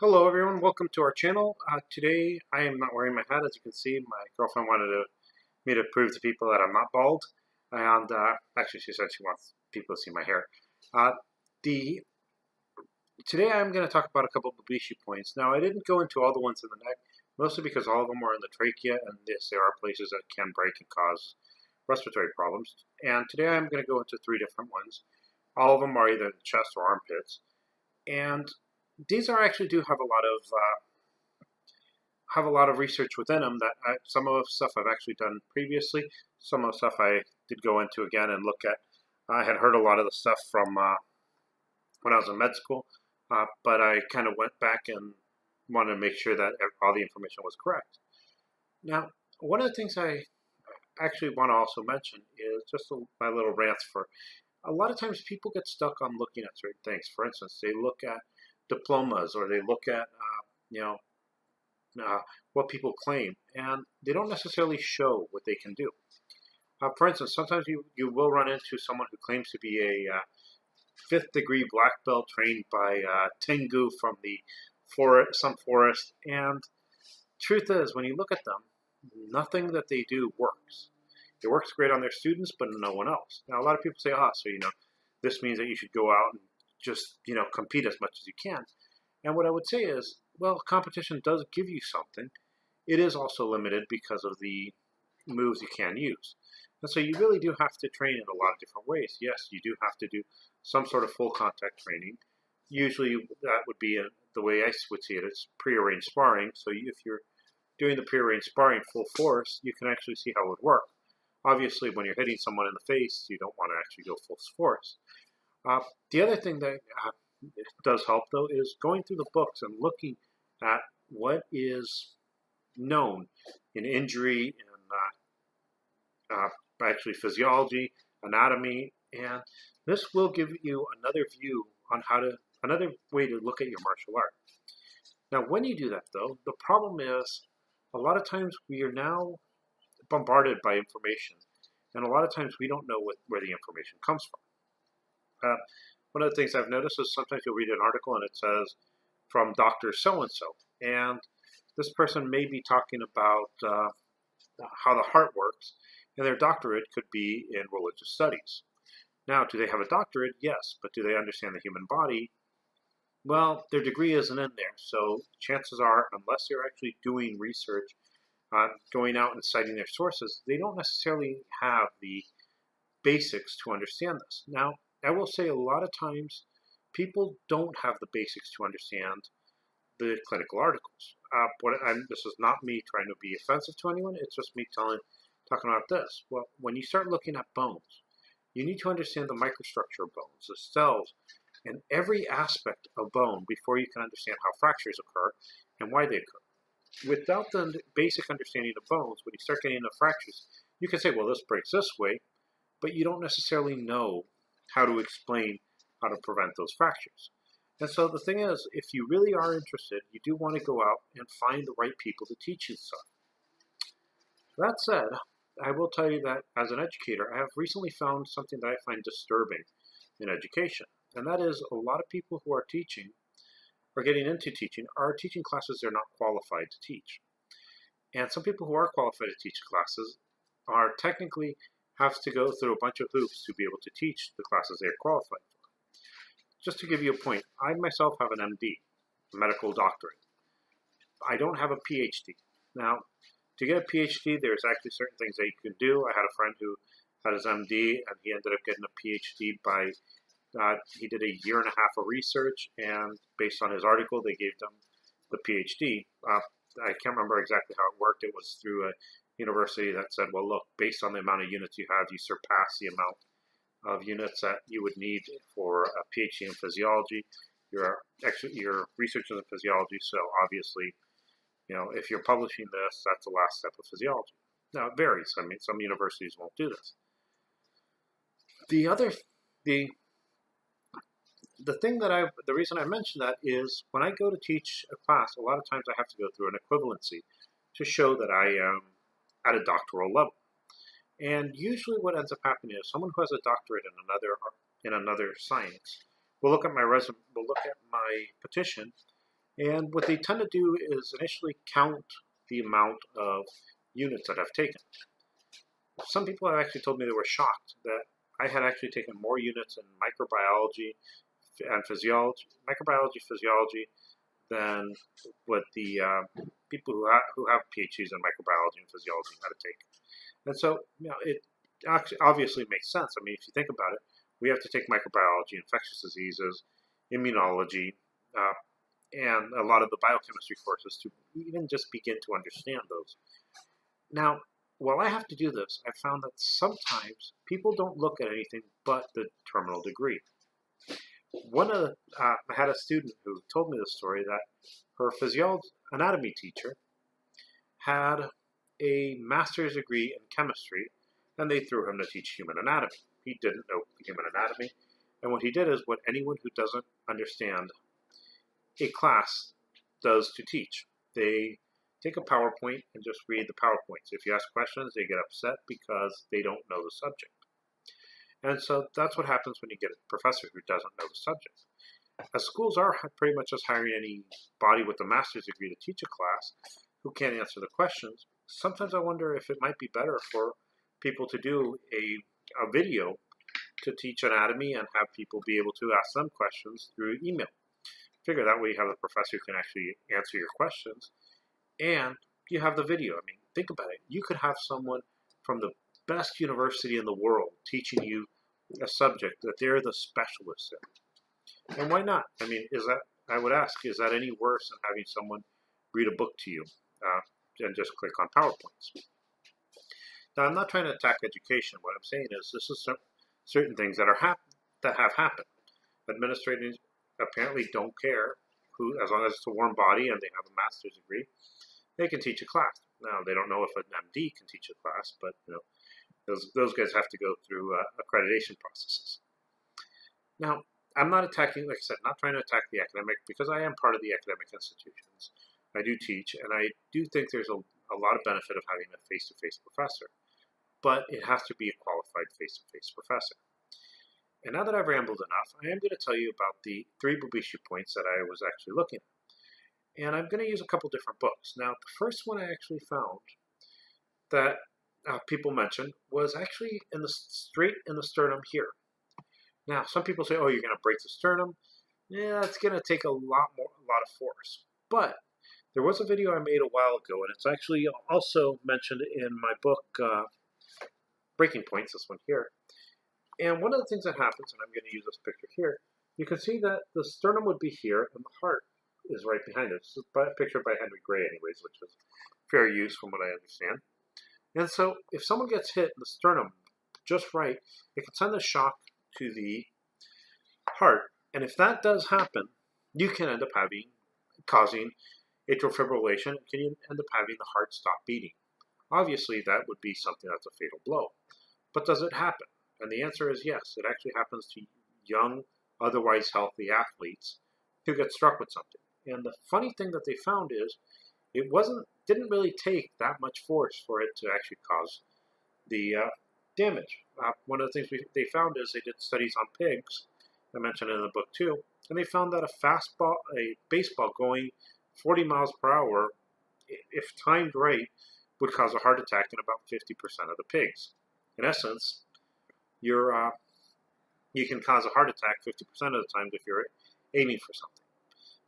Hello everyone, welcome to our channel. Today I am not wearing my hat. As you can see, my girlfriend wanted me to prove to people that I'm not bald, and actually she said she wants people to see my hair. Uh, the Today I'm going to talk about a couple of Bubishi points. Now I didn't go into all the ones in the neck, mostly because all of them are in the trachea, and yes, there are places that can break and cause respiratory problems. And today I'm going to go into three different ones. All of them are either the chest or armpits, and these are actually do have a lot of research within them. Some of the stuff I've actually done previously, some of the stuff I did go into again and look at. I had heard a lot of the stuff from when I was in med school, but I kind of went back and wanted to make sure that all the information was correct. Now, one of the things I actually want to also mention is just my little rants for a lot of times people get stuck on looking at certain things. For instance, they look at diplomas or they look at, you know, what people claim, and they don't necessarily show what they can do. For instance, sometimes you will run into someone who claims to be a fifth degree black belt trained by Tengu from the some forest, and truth is, when you look at them, nothing that they do works. It works great on their students, but no one else. Now, a lot of people say, so this means that you should go out and just compete as much as you can. And what I would say is, well, competition does give you something. It is also limited because of the moves you can use. And so you really do have to train in a lot of different ways. Yes, you do have to do some sort of full contact training. Usually that would be the way I would see it. It's prearranged sparring. So if you're doing the prearranged sparring full force, you can actually see how it would work. Obviously, when you're hitting someone in the face, you don't want to actually go full force. The other thing that does help, though, is going through the books and looking at what is known in injury and actually physiology, anatomy, and this will give you another view on another way to look at your martial art. Now, when you do that, though, the problem is a lot of times we are now bombarded by information, and a lot of times we don't know where the information comes from. One of the things I've noticed is sometimes you'll read an article and it says from Dr. So-and-so, and this person may be talking about how the heart works, and their doctorate could be in religious studies. Now, do they have a doctorate? Yes, but do they understand the human body? Well, their degree isn't in there, so chances are, unless they're actually doing research, going out and citing their sources, they don't necessarily have the basics to understand this. Now, I will say a lot of times people don't have the basics to understand the clinical articles. This is not me trying to be offensive to anyone. It's just me talking about this. Well, when you start looking at bones, you need to understand the microstructure of bones, the cells, and every aspect of bone before you can understand how fractures occur and why they occur. Without the basic understanding of bones, when you start getting into fractures, you can say, well, this breaks this way, but you don't necessarily know how to explain how to prevent those fractures. And so the thing is, if you really are interested, you do want to go out and find the right people to teach you stuff. That said, I will tell you that as an educator, I have recently found something that I find disturbing in education. And that is a lot of people who are teaching or getting into teaching are teaching classes they're not qualified to teach. And some people who are qualified to teach classes are technically have to go through a bunch of hoops to be able to teach the classes they're qualified for. Just to give you a point, I myself have an MD, medical doctorate. I don't have a PhD. Now, to get a PhD, there's actually certain things that you can do. I had a friend who had his MD, and he ended up getting a PhD by, he did a year and a half of research, and based on his article, they gave them the PhD. I can't remember exactly how it worked. It was through a university that said, well, look, based on the amount of units you have, you surpass the amount of units that you would need for a PhD in physiology. Your research is in physiology, so obviously, if you're publishing this, that's the last step of physiology. Now, it varies. I mean, some universities won't do this. The reason I mention that is when I go to teach a class, a lot of times I have to go through an equivalency to show that I am at a doctoral level. And usually what ends up happening is someone who has a doctorate in another science will look at my resume, will look at my petition, And what they tend to do is initially count the amount of units that I've taken. Some people have actually told me they were shocked that I had actually taken more units in microbiology and physiology, than what the people who have PhDs in microbiology and physiology had to take. And so, it actually obviously makes sense. I mean, if you think about it, we have to take microbiology, infectious diseases, immunology, uh, and a lot of the biochemistry courses to even just begin to understand those. Now, while I have to do this, I found that sometimes people don't look at anything but the terminal degree. I had a student who told me the story that her physiology anatomy teacher had a master's degree in chemistry, and they threw him to teach human anatomy. He didn't know human anatomy, and what he did is what anyone who doesn't understand a class does to teach. They take a PowerPoint and just read the PowerPoints. If you ask questions, they get upset because they don't know the subject. And so that's what happens when you get a professor who doesn't know the subject. As schools are pretty much just hiring anybody with a master's degree to teach a class who can't answer the questions, sometimes I wonder if it might be better for people to do a video to teach anatomy and have people be able to ask them questions through email. Figure that way you have a professor who can actually answer your questions, and you have the video. I mean, think about it. You could have someone from the best university in the world teaching you a subject that they're the specialists in. And why not? I mean, I would ask, is that any worse than having someone read a book to you and just click on PowerPoints? Now, I'm not trying to attack education. What I'm saying is this is certain things that have happened. Administrators apparently don't care as long as it's a warm body and they have a master's degree, they can teach a class. Now, they don't know if an MD can teach a class, but those guys have to go through accreditation processes. Now, I'm not attacking, like I said, not trying to attack the academic, because I am part of the academic institutions. I do teach, and I do think there's a lot of benefit of having a face-to-face professor, but it has to be a qualified face-to-face professor. And now that I've rambled enough, I am going to tell you about the 3 Bubishi points that I was actually looking at. And I'm going to use a couple different books. Now, the first one I actually found that people mentioned was actually straight in the sternum here. Now, some people say, oh, you're going to break the sternum. Yeah, it's going to take a lot of force. But there was a video I made a while ago, and it's actually also mentioned in my book, Breaking Points, this one here. And one of the things that happens, and I'm going to use this picture here, you can see that the sternum would be here, and the heart is right behind it. This is a picture by Henry Gray, anyways, which is fair use from what I understand. And so, if someone gets hit in the sternum just right, it can send a shock to the heart. And if that does happen, you can end up causing atrial fibrillation, and can end up having the heart stop beating. Obviously, that would be something that's a fatal blow. But does it happen? And the answer is yes. It actually happens to young, otherwise healthy athletes who get struck with something. And the funny thing that they found is it didn't really take that much force for it to actually cause the damage. One of the things they found is they did studies on pigs, I mentioned it in the book too, and they found that a baseball going 40 miles per hour, if timed right, would cause a heart attack in about 50% of the pigs. In essence, you can cause a heart attack 50% of the time if you're aiming for something.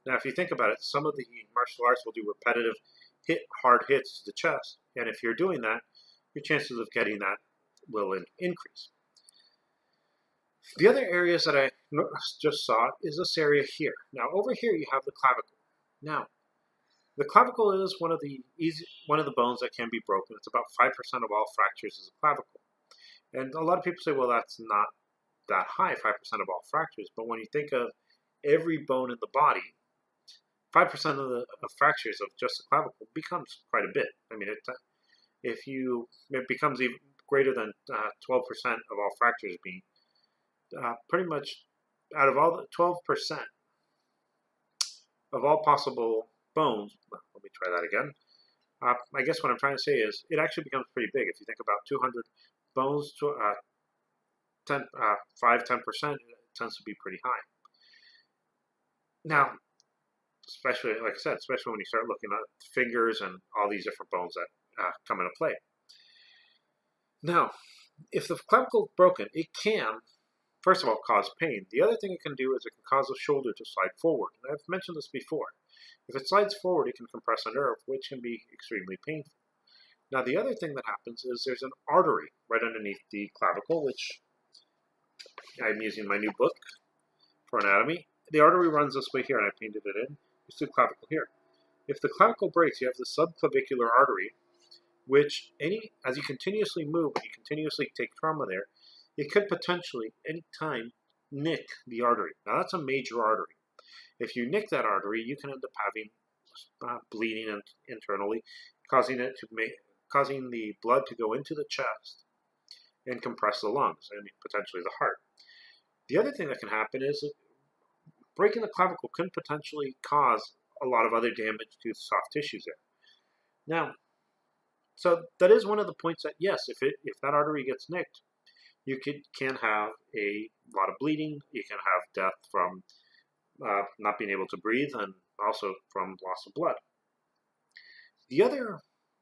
Now, if you think about it, some of the martial arts will do repetitive hard hits to the chest, and if you're doing that, your chances of getting that will increase. The other areas that I just saw is this area here. Now, over here you have the clavicle. Now, the clavicle is one of the bones that can be broken. It's about 5% of all fractures is the clavicle. And a lot of people say, well, that's not that high, 5% of all fractures. But when you think of every bone in the body, 5% of the fractures of just the clavicle becomes quite a bit. I mean, it becomes even greater than 12% of all fractures being pretty much out of all the 12% of all possible bones. Well, let me try that again. I guess what I'm trying to say is it actually becomes pretty big. If you think about 200 bones, 10% tends to be pretty high. Now, especially, like I said, especially when you start looking at fingers and all these different bones that come into play. Now, if the clavicle is broken, it can, first of all, cause pain. The other thing it can do is it can cause the shoulder to slide forward. And I've mentioned this before. If it slides forward, it can compress a nerve, which can be extremely painful. Now, the other thing that happens is there's an artery right underneath the clavicle, which I'm using my new book for anatomy. The artery runs this way here, and I painted it in. It's the clavicle here. If the clavicle breaks, you have the subclavicular artery, which as you continuously move and you continuously take trauma there, it could potentially, any time, nick the artery. Now, that's a major artery. If you nick that artery, you can end up having bleeding internally, causing the blood to go into the chest and compress the lungs and potentially the heart. The other thing that can happen is breaking the clavicle can potentially cause a lot of other damage to the soft tissues there. Now, so that is one of the points that, yes, if that artery gets nicked, you can have a lot of bleeding. You can have death from not being able to breathe, and also from loss of blood. The other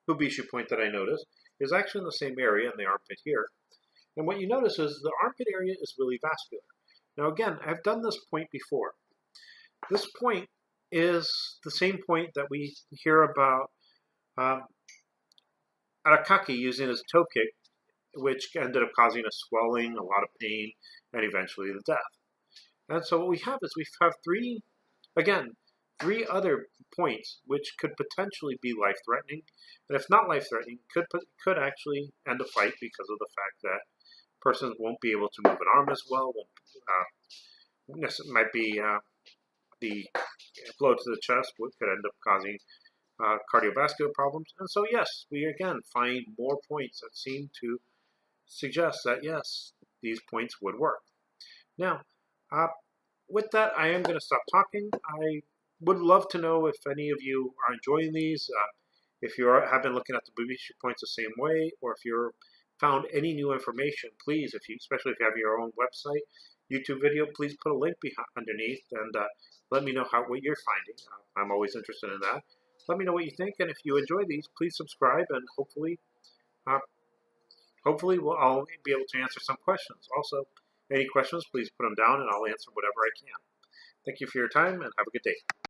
Bubishi point that I noticed is actually in the same area in the armpit here. And what you notice is the armpit area is really vascular. Now again, I've done this point before. This point is the same point that we hear about Arakaki using his toe kick, which ended up causing a swelling, a lot of pain, and eventually the death. And so what we have is three other points which could potentially be life-threatening, and if not life-threatening, could actually end a fight because of the fact that persons won't be able to move an arm as well. Might be the blow to the chest could end up causing cardiovascular problems. And so yes, we again find more points that seem to suggest that yes, these points would work. Now, with that, I am going to stop talking. I would love to know if any of you are enjoying these, if you have been looking at the Bubishi points the same way, or if you're found any new information. Please, especially if you have your own website, YouTube video, please put a link underneath and let me know what you're finding. I'm always interested in that. Let me know what you think, and if you enjoy these, please subscribe, and hopefully I'll be able to answer some questions. Also, any questions, please put them down, and I'll answer whatever I can. Thank you for your time, and have a good day.